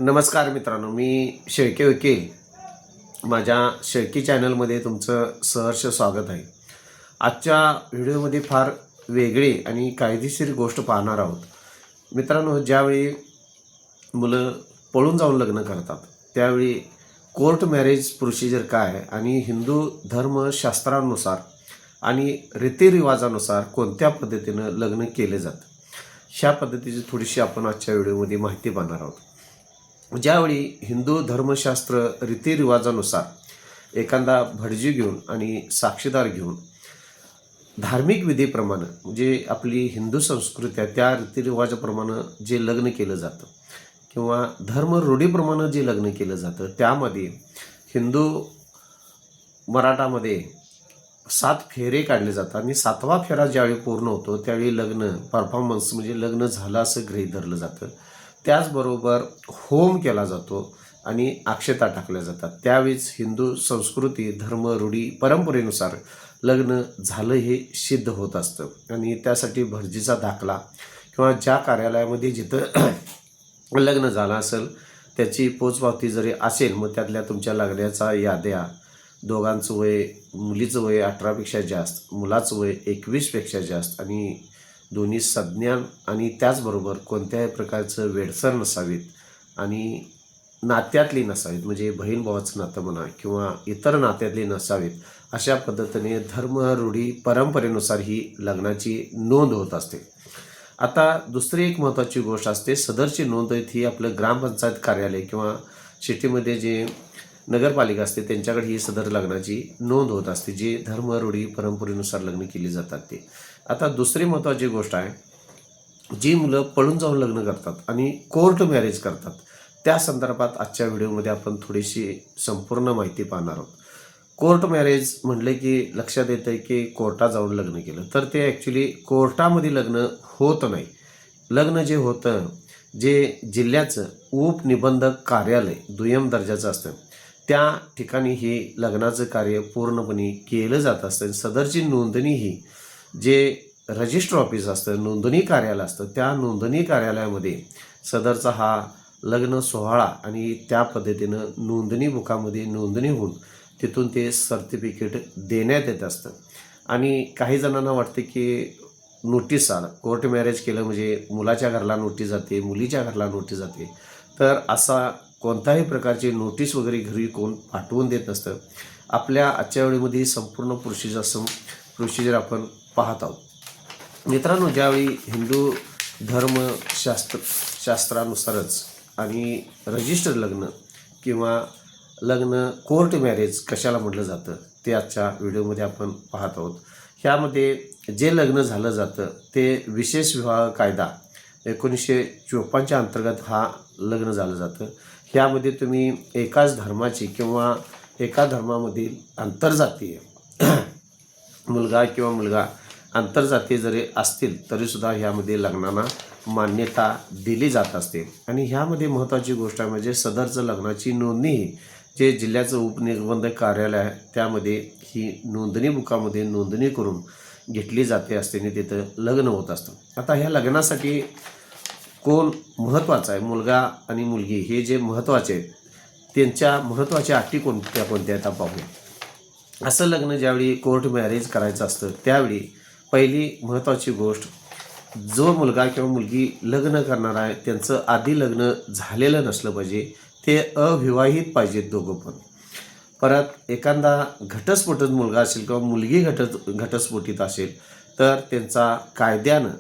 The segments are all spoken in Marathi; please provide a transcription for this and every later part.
नमस्कार मित्रांनो, मी शेळके वकील. माझ्या शेळकी चॅनलमध्ये तुमचं सहर्ष स्वागत आहे. आजच्या व्हिडिओमध्ये फार वेगळी आणि कायदेशीर गोष्ट पाहणार आहोत. मित्रांनो, ज्यावेळी मुलं पळून जाऊन लग्न करतात त्यावेळी कोर्ट मॅरेज प्रोसिजर काय आहे आणि हिंदू धर्मशास्त्रानुसार आणि रीतिरिवाजानुसार कोणत्या पद्धतीनं लग्न केले जातं, ह्या पद्धतीची थोडीशी आपण आजच्या व्हिडिओमध्ये माहिती पाहणार आहोत. ज्यावेळी हिंदू धर्मशास्त्र रीतिरिवाजानुसार एखादा भटजी घेऊन आणि साक्षीदार घेऊन धार्मिक विधीप्रमाणे जे आपली हिंदू संस्कृती आहे त्या रीतिरिवाजाप्रमाणे जे लग्न केलं जातं किंवा धर्म रूढीप्रमाणे जे लग्न केलं जातं त्यामध्ये हिंदू मराठामध्ये 7 फेरे काढले जातात आणि 7वा फेरा ज्यावेळी पूर्ण होतो त्यावेळी लग्न परफॉर्मन्स म्हणजे लग्न झालं असं गृहीत धरलं जातं. त्याचबरोबर होम केला जातो आणि अक्षता टाकल्या जातात. त्यावेळीच हिंदू संस्कृती धर्म रूढी परंपरेनुसार लग्न झालं हे सिद्ध होत असतं आणि त्यासाठी भटजीचा दाखला किंवा ज्या कार्यालयामध्ये जिथं लग्न झालं असेल त्याची पोचपावती जरी असेल मग त्यातल्या तुमच्या लग्नाच्या याद्या, दोघांचं वय, मुलीचं वय 18पेक्षा जास्त, मुलाचं वय 21पेक्षा जास्त आणि दोन्ही सज्ञान आणि त्याचबरोबर कोणत्याही प्रकारचं वेडसर नसावीत आणि नात्यातली नसावीत, म्हणजे बहीण भावाचं नातं म्हणा किंवा इतर नात्यातली नसावीत, अशा पद्धतीने धर्म रूढी परंपरेनुसार ही लग्नाची नोंद होत असते. आता दुसरी एक महत्त्वाची गोष्ट असते, सदरची नोंद ही आपलं ग्रामपंचायत कार्यालय किंवा सिटीमध्ये जे नगरपालिका असते त्यांच्याकडे ही सदर लग्नाची नोंद होत असते, जे धर्म रूढी परंपरेनुसार लग्न केली जातात ते. आता दुसरी महत्त्वाची गोष्ट आहे, जी मुलं पळून जाऊन लग्न करतात आणि कोर्ट मॅरेज करतात त्या संदर्भात आजच्या व्हिडिओमध्ये आपण थोडीशी संपूर्ण माहिती पाहणार आहोत. कोर्ट मॅरेज म्हटलं की लक्षात येतं की कोर्टात जाऊन लग्न केलं, तर ते ॲक्च्युली कोर्टामध्ये लग्न होत नाही. लग्न जे होतं जे जिल्ह्याचं उपनिबंधक कार्यालय दुय्यम दर्जाचं असतं त्या ठिकाणी हे लग्नाचं कार्य पूर्णपणे केलं जात असतं. सदरची नोंदणी ही जे रजिस्टर ऑफिस असतं, नोंदणी कार्यालय असतं, त्या नोंदणी कार्यालयामध्ये सदरचा हा लग्न सोहळा आणि त्या पद्धतीनं नोंदणी बुकामध्ये नोंदणी होऊन तिथून ते सर्टिफिकेट देण्यात येत असतं. आणि काही जणांना वाटते की नोटीस आलं, कोर्ट मॅरेज केलं म्हणजे मुलाच्या घरला नोटीस जाते, मुलीच्या घरला नोटीस जाते, तर असा कोणत्याही प्रकारची नोटीस वगैरे घरी कोण पाठवून देत नसतं. आपल्या आजच्या वेळेमध्ये संपूर्ण प्रोसिजर आपण पाहत आहोत. मित्रांनो, ज्यावेळी हिंदू शास्त्रानुसारच आणि रजिस्टर लग्न किंवा लग्न कोर्ट मॅरेज कशाला म्हटलं जातं ते आजच्या व्हिडिओमध्ये आपण पाहत आहोत. ह्यामध्ये जे लग्न झालं जातं ते विशेष विवाह कायदा 1954च्या अंतर्गत हा लग्न झालं जातं. ह्यामध्ये तुम्ही एकाच धर्माची किंवा एका धर्मामधील आंतरजातीय मुलगा किंवा मुलगा आंतरजातीय जरी असतील तरीसुद्धा ह्यामध्ये लग्नांना मान्यता दिली जात असते. आणि ह्यामध्ये महत्त्वाची गोष्ट आहे म्हणजे सदरचं लग्नाची नोंदणी जे जिल्ह्याचं उपनिबंधक कार्यालय आहे त्यामध्ये ही नोंदणी बुकामध्ये नोंदणी करून घेतली जाते असते आणि तिथं लग्न होत असतं. आता ह्या लग्नासाठी कोण महत्त्वाचं आहे, मुलगा आणि मुलगी हे जे महत्त्वाचे आहेत त्यांच्या महत्त्वाच्या अटी कोणत्या कोणत्या आता पाहूया. असं लग्न ज्यावेळी कोर्ट मॅरेज करायचं असतं त्यावेळी पहिली महत्त्वाची गोष्ट, जो मुलगा किंवा मुलगी लग्न करणार आहे त्यांचं आधी लग्न झालेलं नसलं पाहिजे, ते अविवाहित पाहिजेत दोघं पण. परत एखादा घटस्फोटित मुलगा असेल किंवा मुलगी घटस्फोटित असेल तर त्यांचा कायद्यानं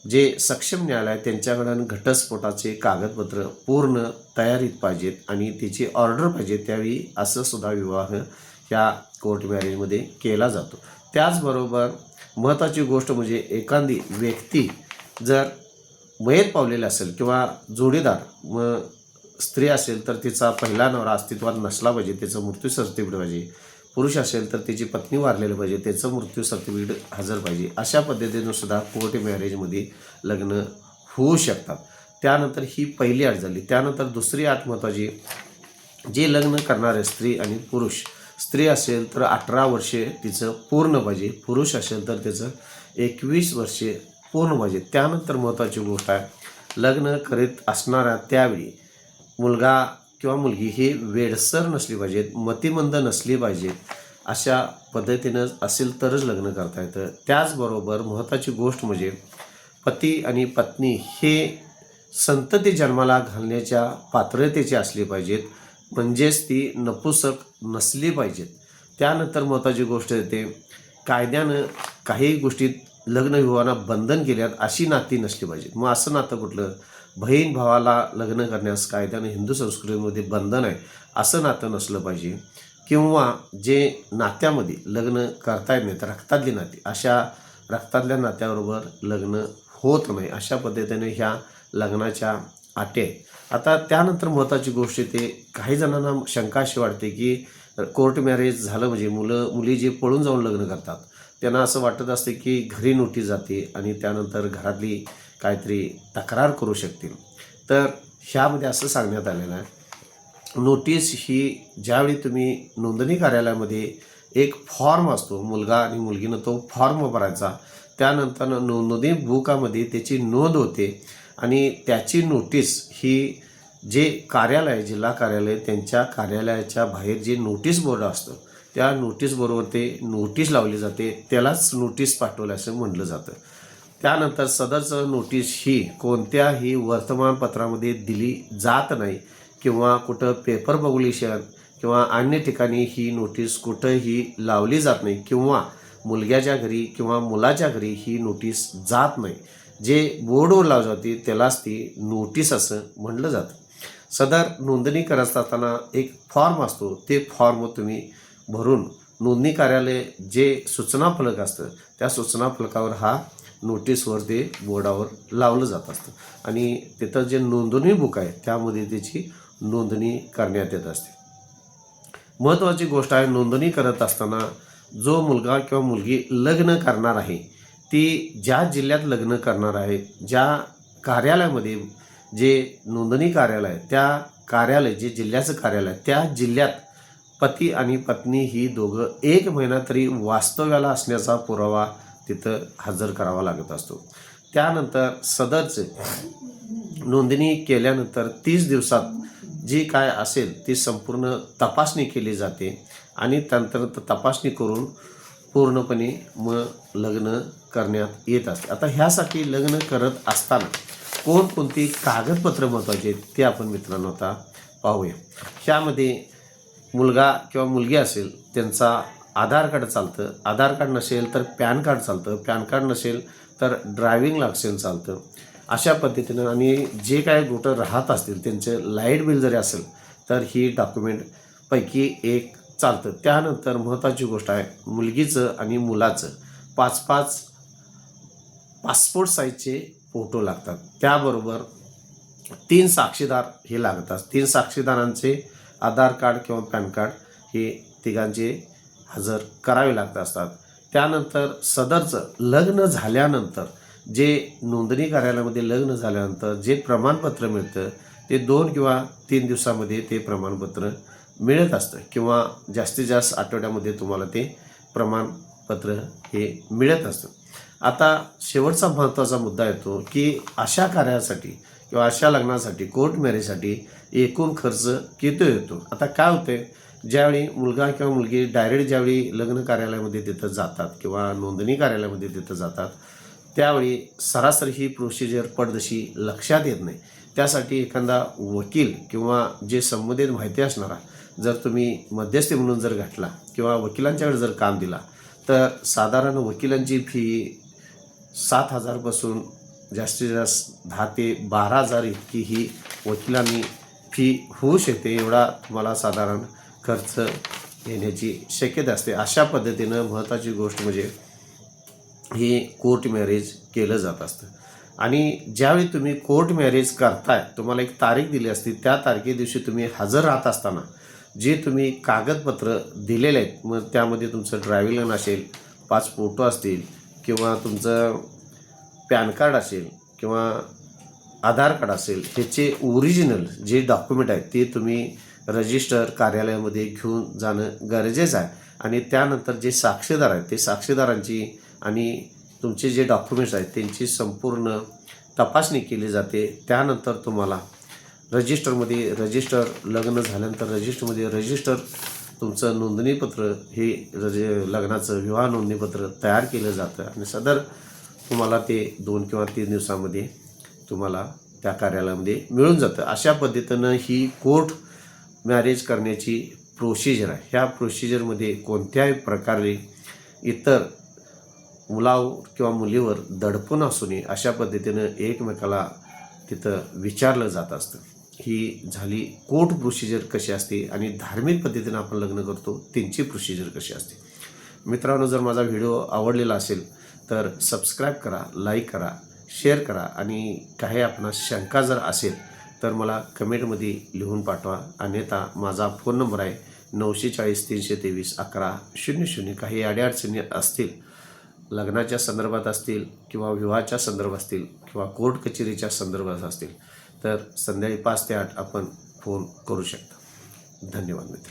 जे सक्षम न्यायालय आहे त्यांच्याकडून घटस्फोटाचे कागदपत्र पूर्ण तयारीत पाहिजेत आणि त्याची ऑर्डर पाहिजे. त्यावेळी असं सुद्धा विवाह ह्या कोर्ट मॅरेजमध्ये केला जातो. त्याचबरोबर महत्त्वाची गोष्ट म्हणजे एखादी व्यक्ती जर मयत पावलेला असेल किंवा जोडीदार स्त्री असेल तर तिचा पहिला नवरा अस्तित्वात नसला पाहिजे, त्याचं मृत्यू सर्टिफिकेट पाहिजे. पुरुष असेल तर त्याची पत्नी वारलेली पाहिजे, त्याचं मृत्यू सर्टिफिकेट हजर पाहिजे. अशा पद्धतीनं सुद्धा कोर्ट मॅरेजमध्ये लग्न होऊ शकतात. त्यानंतर ही पहिली अट झाली. त्यानंतर दुसरी अट महत्त्वाची, जे लग्न करणारे स्त्री आणि पुरुष, स्त्री असेल तर 18 वर्षे तिचं पूर्ण पाहिजे, पुरुष असेल तर त्याचं 21 वर्षे पूर्ण पाहिजे. त्यानंतर महत्त्वाची गोष्ट आहे, लग्न करीत असणाऱ्या त्यावेळी मुलगा किंवा मुलगी ही वेडसर नसली पाहिजेत, मतिमंद नसली पाहिजेत, अशा पद्धतीनं असेल तरच लग्न करता येतं. त्याचबरोबर महत्त्वाची गोष्ट म्हणजे पती आणि पत्नी हे संतती जन्माला घालण्याच्या पात्रतेची असली पाहिजेत, म्हणजेच ती नपुसक नसली पाहिजेत. त्यानंतर महत्त्वाची गोष्ट येते, कायद्यानं काही गोष्टीत लग्न विवाहांना बंधन केल्यात अशी नाती नसली पाहिजेत. मग असं नातं कुठलं? बहीण भावाला लग्न करण्यास कायद्यानं हिंदू संस्कृतीमध्ये बंधन आहे असं नातं नसलं पाहिजे. किंवा जे नात्यामध्ये लग्न करता येत नाही तर रक्तातली नाती, अशा रक्तातल्या नात्याबरोबर लग्न होत नाही. अशा पद्धतीने ह्या लग्नाच्या अटी आहेत. आता त्यानंतर महत्त्वाची गोष्ट येते, काही जणांना शंका अशी वाटते की कोर्ट मॅरेज झालं म्हणजे मुली जे पळून जाऊन लग्न करतात त्यांना असं वाटत असते की घरी नोटीस जाते आणि त्यानंतर घरातली काहीतरी तक्रार करू शकतील. तर ह्यामध्ये असं सांगण्यात आलेलं आहे, नोटीस ही ज्यावेळी तुम्ही नोंदणी कार्यालयामध्ये एक फॉर्म असतो, मुलगा आणि मुलगीनं तो फॉर्म भरायचा, त्यानंतर नोंदणी बुकामध्ये त्याची नोंद होते आणि त्याची नोटीस ही जे कार्यालय, जिल्हा कार्यालय, त्यांच्या कार्यालयाच्या बाहेर जे नोटीस बोर्ड असतं त्या नोटीस बरोबर ते नोटीस लावली जाते, त्यालाच नोटीस पाठवलं असं म्हटलं जातं. त्यानंतर सदरचं नोटीस ही कोणत्याही वर्तमानपत्रामध्ये दिली जात नाही किंवा कुठं पेपर पब्लिशन किंवा अन्य ठिकाणी ही नोटीस कुठंही लावली जात नाही किंवा मुलग्याच्या घरी किंवा मुलाच्या घरी ही नोटीस जात नाही. जे बोर्डवर लावली जाते त्यालाच ती नोटीस असं म्हटलं जातं. सदर नोंदणी करत असताना एक फॉर्म असतो, ते फॉर्म तुम्ही भरून नोंदणी कार्यालय जे सूचना फलक असतं त्या सूचना फलकावर हा नोटीसवर ते बोर्डावर लावलं जात असतं आणि तिथं जे नोंदणी बुक आहे त्यामध्ये त्याची नोंदणी करण्यात येत असते. महत्त्वाची गोष्ट आहे, नोंदणी करत असताना जो मुलगा किंवा मुलगी लग्न करणार आहे ती ज्या जिल्ह्यात लग्न करणार आहे, ज्या कार्यालयामध्ये जे नोंदणी कार्यालय आहे त्या कार्यालय, जे जिल्ह्याचं कार्यालय आहे त्या जिल्ह्यात पती आणि पत्नी ही दोघं 1 महिना तरी वास्तव्याला असण्याचा पुरावा तिथं हजर करावा लागत असतो. त्यानंतर सदरचे नोंदणी केल्यानंतर 30 दिवसात जी काय असेल ती संपूर्ण तपासणी केली जाते आणि त्यानंतर तपासणी करून पूर्णपणे मग लग्न करण्यात येत असते. आता ह्यासाठी लग्न करत असताना कोणकोणती कागदपत्र महत्त्वाची आहेत ते आपण मित्रांनो आता पाहूया. ह्यामध्ये मुलगा किंवा मुलगी असेल त्यांचा आधार कार्ड चालतं, आधार कार्ड नसेल तर पॅन कार्ड चालतं, पॅन कार्ड नसेल तर ड्रायव्हिंग लायसन्स चालतं. अशा पद्धतीनं आणि जे काय कुठं राहत असतील त्यांचे लाईट बिल जरी असेल तर ही डॉक्युमेंटपैकी एक चालतं. त्यानंतर महत्त्वाची गोष्ट आहे, मुलगीचं आणि मुलाचं 5-5 पासपोर्ट साईजचे फोटो लागतात. त्याबरोबर 3 साक्षीदार हे लागतात. 3 साक्षीदारांचे आधार कार्ड किंवा पॅन कार्ड हे तिघांचे हजर करावे लागत असतात. त्यानंतर सदरचं लग्न झाल्यानंतर जे नोंदणी कार्यालयामध्ये लग्न झाल्यानंतर जे प्रमाणपत्र मिळतं ते 2 किंवा 3 दिवसामध्ये ते प्रमाणपत्र मिळत असतं किंवा जास्तीत जास्त आठवड्यामध्ये तुम्हाला ते प्रमाणपत्र हे मिळत असतं. आता शेवटचा महत्त्वाचा मुद्दा येतो की अशा कार्यासाठी किंवा अशा लग्नासाठी कोर्ट मॅरेजसाठी एकूण खर्च किती येतो. आता काय होते, ज्यावेळी मुलगा किंवा मुलगी डायरेक्ट ज्यावेळी लग्न कार्यालयामध्ये तिथं जातात किंवा नोंदणी कार्यालयामध्ये तिथं जातात त्यावेळी सरासरी ही प्रोसिजर पडदशी लक्षात येत नाही. त्यासाठी एखादा वकील किंवा जे संबंधित माहिती असणारा जर तुम्ही मध्यस्थी म्हणून जर घातला किंवा वकिलांच्याकडे जर काम दिला तर साधारण वकिलांची फी 7,000 पासून जास्तीत जास्त 10,000 ते 12,000 इतकी ही वकिलांनी फी होऊ शकते. एवढा तुम्हाला साधारण खर्च येण्याची शक्यता असते. अशा पद्धतीनं महत्त्वाची गोष्ट म्हणजे हे कोर्ट मॅरेज केलं जात असतं. आणि ज्यावेळी तुम्ही कोर्ट मॅरेज करताय तुम्हाला एक तारीख दिली असते, त्या तारखे दिवशी तुम्ही हजर राहत असताना जे तुम्ही कागदपत्र दिलेले आहेत मग त्यामध्ये तुमचं ड्रायव्हिंग असेल, 5 फोटो असतील किंवा तुमचं पॅन कार्ड असेल किंवा आधार कार्ड असेल, ह्याचे ओरिजिनल जे डॉक्युमेंट आहेत ते तुम्ही रजिस्टर कार्यालयामध्ये घेऊन जाणं गरजेचं आहे. आणि त्यानंतर जे साक्षीदार आहेत ते साक्षीदारांची आणि तुमचे जे डॉक्युमेंट्स आहेत त्यांची संपूर्ण तपासणी केली जाते. त्यानंतर तुम्हाला रजिस्टर लग्न झाल्यानंतर रजिस्टर तुमचं नोंदणीपत्र हे लग्नाचं विवाह नोंदणीपत्र तयार केलं जातं आणि सदर तुम्हाला ते 2 किंवा 3 दिवसामध्ये तुम्हाला त्या कार्यालयामध्ये मिळून जातं. अशा पद्धतीनं ही कोर्ट मॅरेज करण्याची प्रोसिजर आहे. ह्या प्रोसिजरमध्ये कोणत्याही प्रकारे इतर मुलावर किंवा मुलीवर दडपण असू नये अशा पद्धतीनं एकमेकाला तिथं विचारलं जात असतं. ही झाली कोर्ट प्रोसिजर कशी असते आणि धार्मिक पद्धतीनं आपण लग्न करतो त्यांची प्रोसिजर कशी असते. मित्रांनो, जर माझा व्हिडिओ आवडलेला असेल तर सबस्क्राईब करा, लाईक करा, शेअर करा आणि काही आपणास शंका जर असेल तर मला कमेंटमध्ये लिहून पाठवा. अन्यथा माझा फोन नंबर आहे 940 323 1100. काही अडीअडचणी असतील, लग्नाच्या संदर्भात असतील किंवा विवाहाच्या संदर्भात असतील किंवा कोर्ट कचेरीच्या संदर्भात असतील तर संध्याकाळी 5 ते 8 आपण फोन करू शकता. धन्यवाद मित्र.